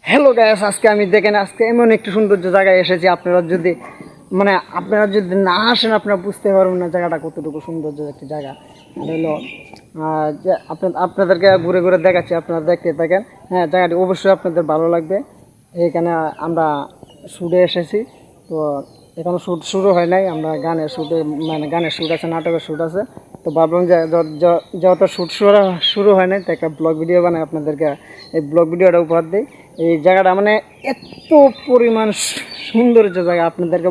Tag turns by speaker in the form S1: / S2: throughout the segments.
S1: Hello guys, আজকে আমি দেখেন আজকে এমন একটি সৌন্দর্য জায়গায় এসেছি। আপনারা যদি না আসেন আপনারা বুঝতে পারবেন না জায়গাটা কতটুকু সৌন্দর্য একটি জায়গা। এটা হলো যে আপনাদেরকে ঘুরে ঘুরে দেখাচ্ছি, আপনারা দেখতে থাকেন। হ্যাঁ, জায়গাটি অবশ্যই আপনাদের ভালো লাগবে। এইখানে আমরা শুটে এসেছি, তো এখনো শ্যুট শুরু হয় নাই। আমরা গানের শ্যুটে গানের শ্যুট আছে, নাটকের শ্যুট আছে। তো ভাবলাম যে যত শ্যুট শুরু হয় নাই তো একটা ব্লগ ভিডিও বানাই, আপনাদেরকে এই ব্লগ ভিডিওটা উপহার দিই। এই জায়গাটা এত পরিমাণ সৌন্দর্য জায়গা, আপনাদেরকে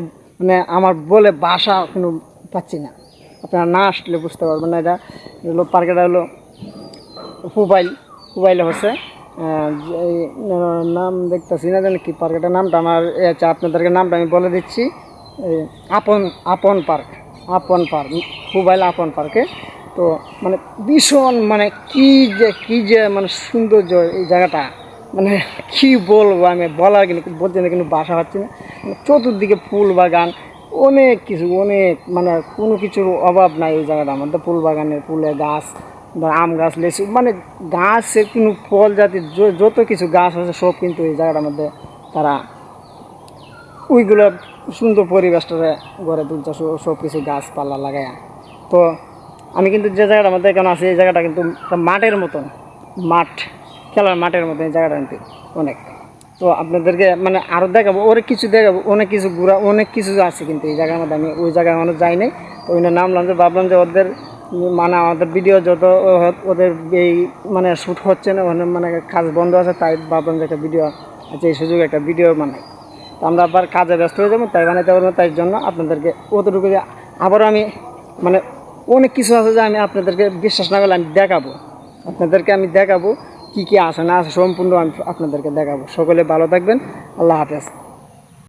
S1: আমার বলে ভাষা কোনো পাচ্ছি না। আপনারা না আসলে বুঝতে পারবেন না। এটা হলো পার্কটা হলো হুবাইলে হচ্ছে এই নাম দেখতেছি না জানি কি পার্কটার নামটা। আমার আচ্ছা, আপনাদেরকে নামটা আমি বলে দিচ্ছি। আপন আপন পার্ক হুবাইল আপন পার্কে। তো ভীষণ কি যে সৌন্দর্য এই জায়গাটা, কি বলবো আমি, বলার কিন্তু বলতে না, কিন্তু বাসা পাচ্ছি না। চতুর্দিকে ফুল বাগান, অনেক কোনো কিছুর অভাব নাই এই জায়গাটার মধ্যে। ফুল বাগানের ফুলের গাছ বা আম গাছ, লেচু, গাছের কোনো ফল জাতির যত কিছু গাছ আছে সব কিন্তু এই জায়গাটার মধ্যে তারা ওইগুলো সুন্দর পরিবেশটা গড়ে তুলছে, সব কিছু গাছপালা লাগায়। তো আমি কিন্তু যে জায়গাটার মধ্যে এখন আছি এই জায়গাটা কিন্তু মাঠের মতন, খেলার মাঠের মতন এই জায়গাটা কিন্তু অনেক। তো আপনাদেরকে আরও দেখাবো, অনেক কিছু ঘোরা, অনেক কিছু আছে কিন্তু এই জায়গার মধ্যে। আমি ওই জায়গায় যাই নাই, তো ওই নামলাম যে ভাবলাম যে ওদের আমাদের ভিডিও যত ওদের এই শ্যুট হচ্ছে না, কাজ বন্ধ আছে, তাই ভাবলাম যে একটা ভিডিও আছে, এই সুযোগে একটা ভিডিও বানাই। তো আমরা আবার কাজে ব্যস্ত হয়ে যাবো, তাই বানাইতে পারবো। তাই জন্য আপনাদেরকে অতটুকু আবারও আমি অনেক কিছু আছে যে আমি আপনাদেরকে বিশ্বাস না করলে আমি দেখাবো কি কি আছে না আছে, সম্পূর্ণ আমি আপনাদেরকে দেখাবো। সকলে ভালো থাকবেন, আল্লাহ হাফেজ।